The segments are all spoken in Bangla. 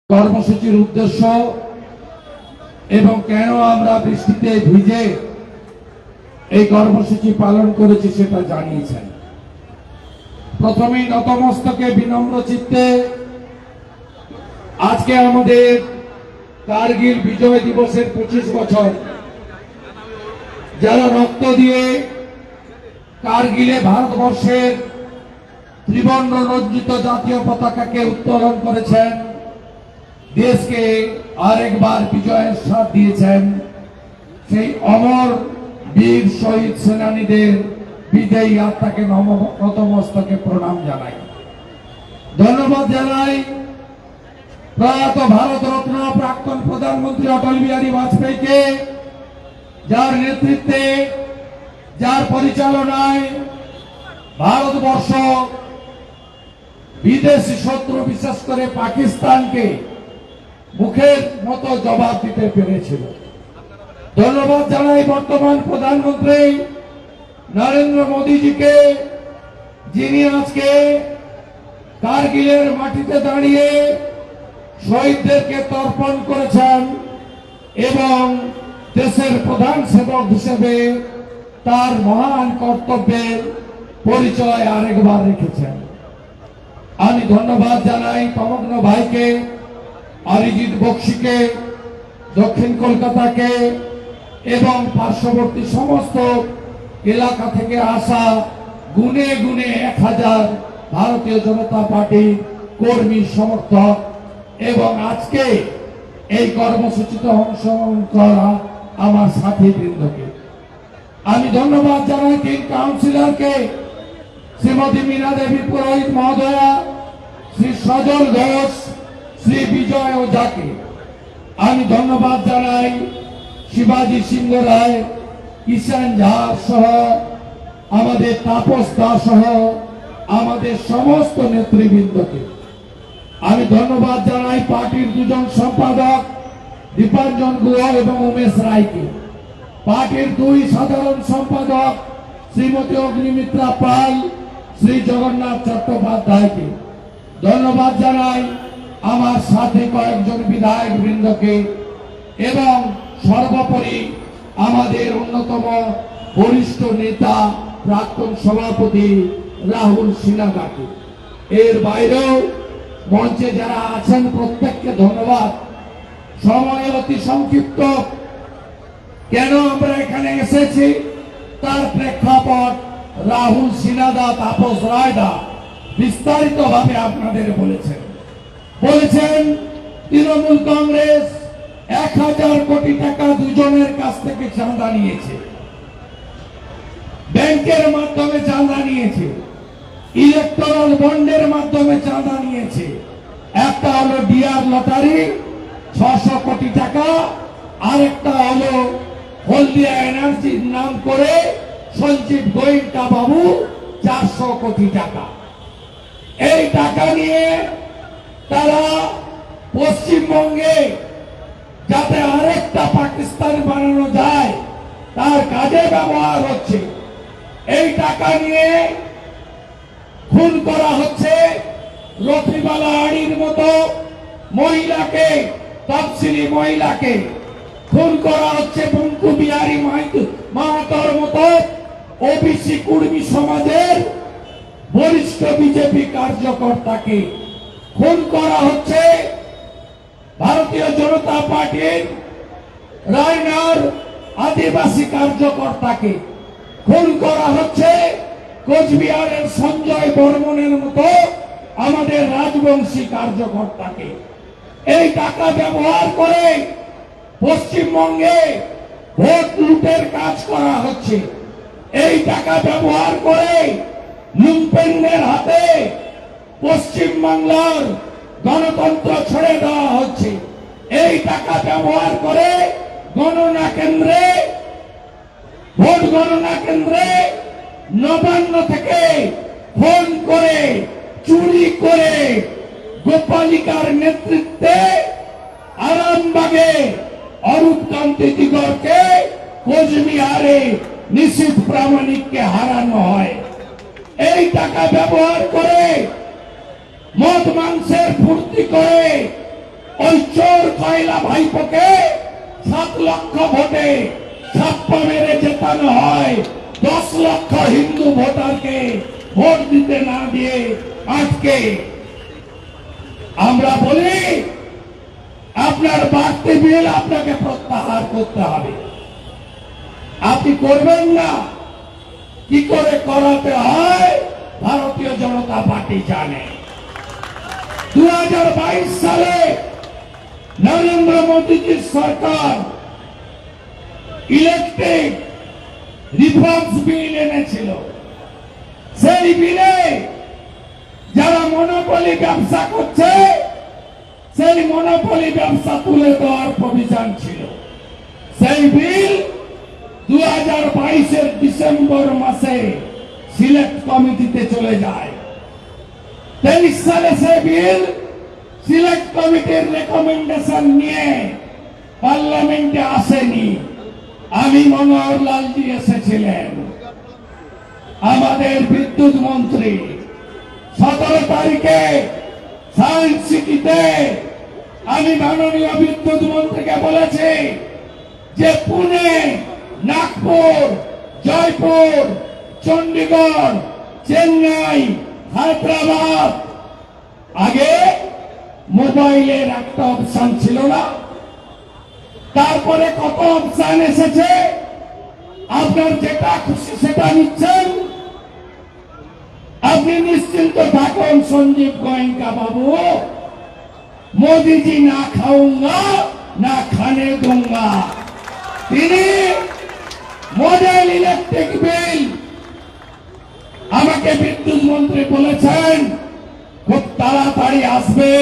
কর্মসূচির উদ্দেশ্য এবং কেন আমরা বৃষ্টিতে ভিজে এই কর্মসূচি পালন করেছি সেটা জানিয়েছেন। প্রথমেই নতমস্তকে বিনম্র চিত্তে আজকে আমাদের কারগিল বিজয় দিবসের 25 বছর, যারা রক্ত দিয়ে কারগিলে ভারতবর্ষের ত্রিবর্ণ রঞ্জিত জাতীয় পতাকাকে উত্তোলন করেছেন, দেশকে আরেকবার বিজয়ের স্বাদ দিয়েছেন, সেই অমর বীর শহীদ সেনানীদের বিজয়ী আত্মাকে নতমস্তকে প্রণাম জানাই, ধন্যবাদ জানাই। প্রয়াত ভারত রত্ন প্রাক্তন প্রধানমন্ত্রী অটল বিহারী বাজপেয়ীকে, যার নেতৃত্বে, যার পরিচালনায় ভারতবর্ষ বিদেশি শত্রু বিশেষ করে পাকিস্তানকে মুখের মতো জবাব দিতে পেরেছিল। ধন্যবাদ জানাই বর্তমান প্রধানমন্ত্রী নরেন্দ্র মোদীজিকে, যিনি আজকে কারগিলের মাটিতে দাঁড়িয়ে শহীদদেরকে তর্পণ করেছেন এবং দেশের প্রধান সেবক হিসেবে তার মহান কর্তব্যের পরিচয় আরেকবার রেখেছেন। আমি ধন্যবাদ জানাই তমগ্ন ভাইকে, অরিজিৎ বক্সিকে, দক্ষিণ কলকাতাকে এবং পার্শ্ববর্তী সমস্ত এলাকা থেকে আসা গুনে গুনে 1000 ভারতীয় জনতা পার্টির কর্মী সমর্থক এবং আজকে এই কর্মসূচিতে অংশগ্রহণ করা আমার সাথী বৃন্দকে আমি ধন্যবাদ জানাই। 3 কাউন্সিলরকে, শ্রীমতী মীনা দেবী পুরোহিত মহোদয়া, শ্রী সজল ঘোষ, শ্রী বিজয় ওঝাকে আমি ধন্যবাদ জানাই। শিবাজি সিংহ রায়, কিষাণ ঝা সহ আমাদের তাপস দাস সহ আমাদের সমস্ত নেতৃবৃন্দকে আমি ধন্যবাদ জানাই। পার্টির 2 জন সম্পাদক দীপাঞ্জন গুহ এবং উমেশ রায়কে, পার্টির 2 সাধারণ সম্পাদক শ্রীমতী অগ্নিমিত্রা পাল, শ্রী জগন্নাথ চট্টোপাধ্যায়কে ধন্যবাদ জানাই। আমার সাথে কয়েকজন বিধায়ক বৃন্দকে এবং সর্বোপরি আমাদের অন্যতম বরিষ্ঠ নেতা প্রাক্তন সভাপতি রাহুল সিনহাকে। এর বাইরেও মঞ্চে যারা আছেন প্রত্যেককে ধন্যবাদ। সময় অতি সংক্ষিপ্ত, কেন আমরা এখানে এসেছি তার প্রেক্ষাপট রাহুল সিনহা, তাপস রায়দা বিস্তারিত ভাবে আপনাদের বলেছেন। তৃণমূল কংগ্রেস 1000 কোটি টাকা দুজনের কাছ থেকে চাঁদা নিয়েছে, ব্যাংকের মাধ্যমে চাঁদা নিয়েছে, ইলেকট্রাল বন্ডের মাধ্যমে চাঁদা নিয়েছে। একটা হলো ডিআর লটারি 600 কোটি টাকা, আরেকটা হলো হলদিয়া এনার্জির নাম করে সঞ্জীব গোয়েঙ্কা বাবু 400 কোটি টাকা। এই টাকা নিয়ে তারা পশ্চিমবঙ্গে যাতে আরেকটা পাকিস্তান বানানো যায় তার কাজে ব্যবহার হচ্ছে। এই টাকা নিয়ে খুন করা হচ্ছে রফিবালা আড়ির মতো মহিলাকে, তফসিলি মহিলাকে খুন করা হচ্ছে, বঙ্কু বিহারী মাহাতোর মতো ওবিসি কুর্মী সমাজের বরিষ্ঠ বিজেপি কার্যকর্তাকে খুন করা হচ্ছে, ভারতীয় জনতা পার্টির রায়নার আদিবাসী কার্যকর্তাকে খুন করা হচ্ছে, কোচবিহারের সঞ্জয় বর্মনের মতো আমাদের রাজবংশী কার্যকর্তাকে। এই টাকা ব্যবহার করে পশ্চিমবঙ্গে ভোট লুটের কাজ করা হচ্ছে। এই টাকা ব্যবহার করে লুম্পেনদের হাতে পশ্চিমবাংলার গণতন্ত্র ছেড়ে দেওয়া হচ্ছে। এই টাকা ব্যবহার করে গণনা কেন্দ্রে, ভোট গণনা কেন্দ্রে নবান্ন থেকে ফোন করে চুরি করে গোপালিকার নেতৃত্বে আরামবাগে অরূপ কান্তি দিগরকে, কোচবিহারে নিশীথ প্রামাণিককে হারানো হয়। এই টাকা ব্যবহার করে মদ মাংসের ফুর্তি করে ওই চোর কয়লা ভাইপোকে 7 লক্ষ ভোটে ছাপ্পা মেরে জেতানো হয়, 10 লক্ষ হিন্দু ভোটারকে ভোট দিতে না দিয়ে আটকে। আমরা বলি আপনার বাড়তি বিল আপনাকে প্রত্যাহার করতে হবে। আপনি করবেন না, কি করে করাতে হয় ভারতীয় জনতা পার্টি জানে। 2022 সালে নরেন্দ্র মোদীজির সরকার ইলেকট্রিক রিফর্মস বিল এনেছিল। সেই বিলে যারা মনোপলি ব্যবসা করছে সেই মনোপলি ব্যবসা তুলে দেওয়ার প্রভিশন ছিল। সেই বিল 2022 ডিসেম্বর মাসে সিলেক্ট কমিটিতে চলে যায়। 23 সালে সে বিল সিলেক্ট কমিটির রেকমেন্ডেশন নিয়ে পার্লামেন্টে আসেনি। আমি মনোহর লালজি এসেছিলেন, আমাদের বিদ্যুৎ মন্ত্রী। 17 তারিখে সায়েন্স সিটিতে আমি মাননীয় বিদ্যুৎ মন্ত্রীকে বলেছি যে পুনে, নাগপুর, জয়পুর, চণ্ডীগড়, চেন্নাই, হায়দ্রাবাদ, আগে মোবাইলের একটা অপশন ছিল না, তারপরে কত অপশন এসেছে। আপনার যেটা খুশি সেটা নিচ্ছেন। আপনি নিশ্চিন্ত থাকুন সঞ্জীব গোয়েঙ্কা বাবু, মোদীজি না খাऊंगा না খানে दूंगा। তিনি মডেল ইলেকট্রিক বিল আমাকে বিদ্যুৎ মন্ত্রী বলেছেন খুব তাড়াতাড়ি আসবে,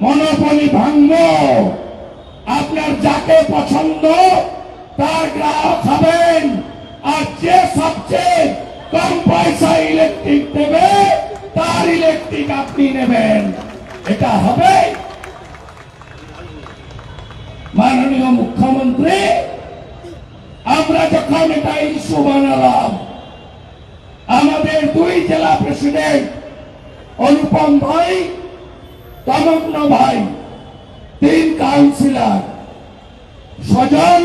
মনোপলি ভাঙবো, আপনার যাকে পছন্দ তার গ্রাহক হবেন, আর যে সবচেয়ে কম পয়সা ইলেকট্রিক দেবে তার ইলেকট্রিক আপনি নেবেন। এটা হবে। মাননীয় মুখ্যমন্ত্রী, আমরা যখন এটা ইস্যু বানালাম, আমাদের 2 জেলা প্রেসিডেন্ট অনুপম ভাই, তমগ্ন ভাই, 3 কাউন্সিলর সজল,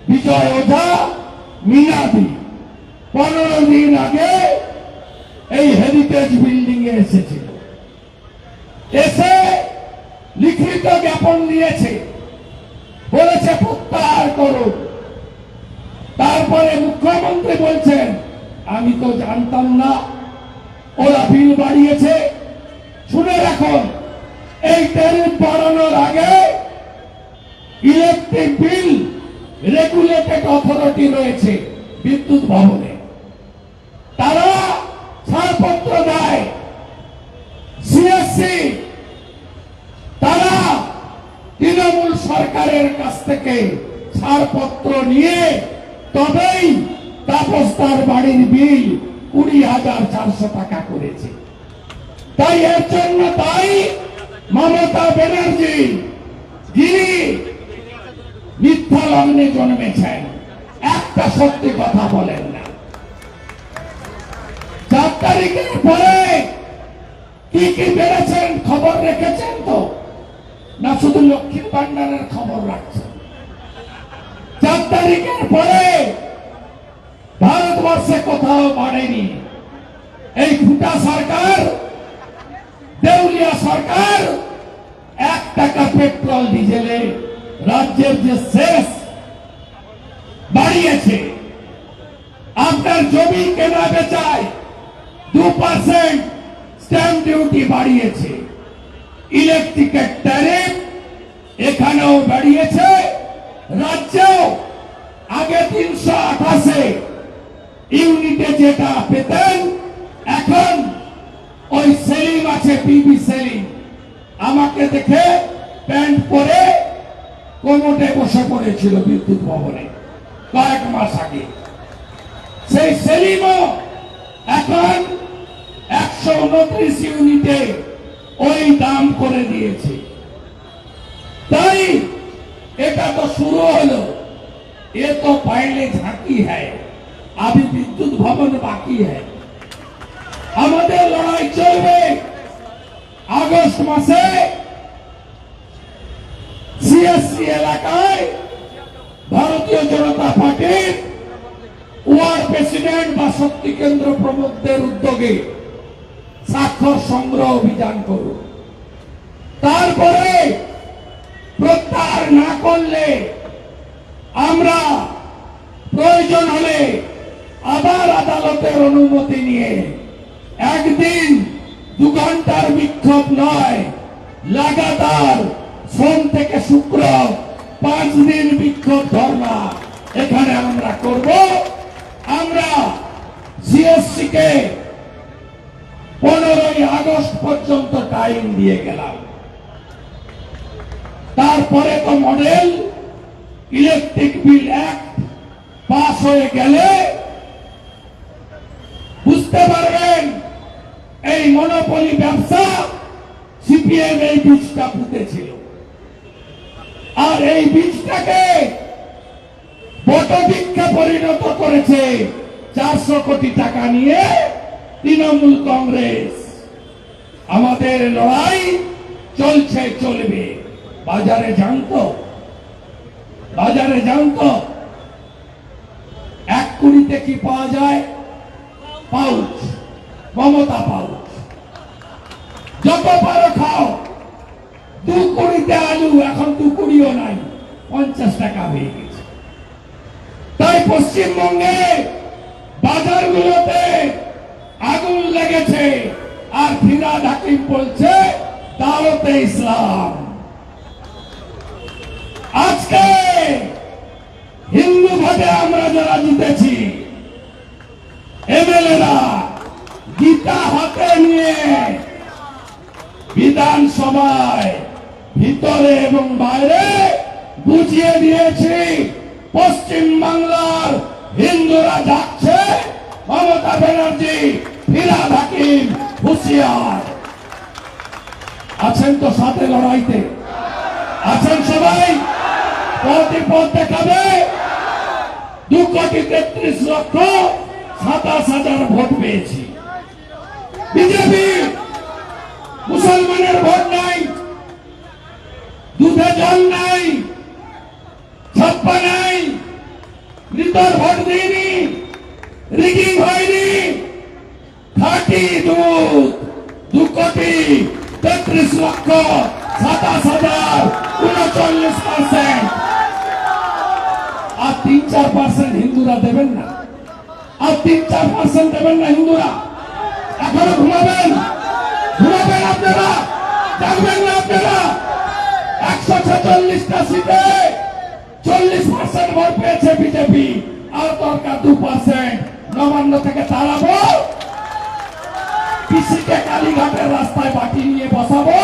বিজয় ওঝা, মিনাদি 15 দিন আগে এই হেরিটেজ বিল্ডিং এ এসেছিল। এসে লিখিত জ্ঞাপন দিয়েছে, বলেছে প্রত্যাহার করুন। তারপরে মুখ্যমন্ত্রী বলছেন আমি তো জানতাম না ওরা বিল বাড়িয়েছে। শুনে রাখুন, এই ট্যারিফ বাড়ানোর আগে ইলেকট্রিক বিল রেগুলেটেড অথরিটি রয়েছে বিদ্যুৎ ভবনে, তারা ছাড়পত্র দেয়। সিএসসি তারা তৃণমূল সরকারের কাছ থেকে ছাড়পত্র নিয়ে তবেই তাপস্তার বাড়ির বিল 20,400 টাকা করেছে। তাই এর জন্য মমতা ব্যানার্জি, যিনি মিথ্যা লগ্নে জন্মেছেন, একটা সত্যি কথা বলেন না। 4 তারিখের পরে কি কি বেড়েছেন খবর রেখেছেন তো, না শুধু লক্ষ্মীর ভান্ডারের খবর রাখছেন? 4 তারিখের পরে ভারতবর্ষে কোথাও বাড়েনি। এই ফুটা সরকার, দেউলিয়া সরকার 1 টাকা পেট্রোল ডিজেলে রাজ্যের যে শেষ বাড়িয়েছে। আপনার জমি কেনা বেচায় 2% স্ট্যাম্প ডিউটি বাড়িয়েছে। ইলেকট্রিকের ট্যারিফ এখানেও বাড়িয়েছে, রাজ্যেও আগে 388 ইউনিটে যেটা পেতেন, এখন ওই সেলিম আছে, পিবি সেলিম, আমাকে দেখে প্যান্ট পরে কোমরে বসে পড়েছিল বিদ্যুৎ ভবনে কয়েক মাস আগে। সেই সেলিমও এখন 129 ইউনিটে ওই দাম করে দিয়েছে। তাই এটা তো শুরু হলো, ये तो पहले झांकी है, अभी विद्युत भवन बाकी है। আমাদের লড়াই চলবে। আগস্ট মাসে সিএসসি এলাকায় ভারতীয় জনতা পার্টির ওয়ার্ড প্রেসিডেন্ট বা শক্তি কেন্দ্র প্রমুখদের উদ্যোগে স্বাক্ষর সংগ্রহ অভিযান করুন। তারপরে প্রত্যাহার না করলে আমরা প্রয়োজন হলে আবার আদালতের অনুমতি নিয়ে একদিন 2 ঘন্টার বিক্ষোভ নয়, লাগাতার সোম থেকে শুক্র 5 দিন বিক্ষোভ ধর্ণা এখানে আমরা করব। আমরা সিএসসি কে 15ই আগস্ট পর্যন্ত টাইম দিয়ে গেলাম। তারপরে তো model electric bill act pass হয়ে গেলে বুঝতে পারবেন এই মনোপলি ব্যবসা সিপিএম এই বীজটা পুঁতেছিল, আর এই বীজটাকে বটবৃক্ষে পরিণত করেছে 400 কোটি টাকা নিয়ে তৃণমূল কংগ্রেস। আমাদের লড়াই চলছে, চলবে। বাজারে জানতো, বাজারে জানতো 1 কুড়িতে কি পাওয়া যায়? Pouch, Mamata pouch. যত পারো খাও। 2 কুড়িতে আলু, এখন 2 কুড়িও নাই, 50 টাকা হয়ে গেছে। তাই পশ্চিমবঙ্গে বাজারগুলোতে আগুন লেগেছে, আর ফিরহাদ হাকিম বলছে দাওয়াতে ইসলাম। আজকে হিন্দু ভোটে আমরা যারা জিতেছি, এমএলএরা গীতা হাতে নিয়ে বিধানসভায় ভিতরে এবং বাইরে বুঝিয়ে দিয়েছি পশ্চিম বাংলার হিন্দুরা যাচ্ছে, মমতা ব্যানার্জি, ফিরহাদ হাকিম হুঁশিয়ার। আছেন তো সাথে লড়াইতে? আছেন সবাই? পথ দেখাবে। 2,33,27,000 ভোট পেয়েছি। বিজেপি মুসলমানের ভোট নাই, দুধে জল নাই, ছাপ্পা নাই, মৃতর ভোট দিইনি, রিগিং হয়নি। 30 দুধ 2,33,27,000, 39%। আর 3-4% হিন্দুরা দেবেন না, আর 3-4% দেবেন না হিন্দুরা। এখনো ঘুমাবেন? ঘুমাবেন আপনারা? জানবেন না আপনারা? 146টা সিটে 40% ভোট পেয়েছে বিজেপি, আর দরকার 2%। নবান্ন থেকে তাড়াবো, পিসিকে কালীঘাটের রাস্তায় বাটি নিয়ে বসাবো।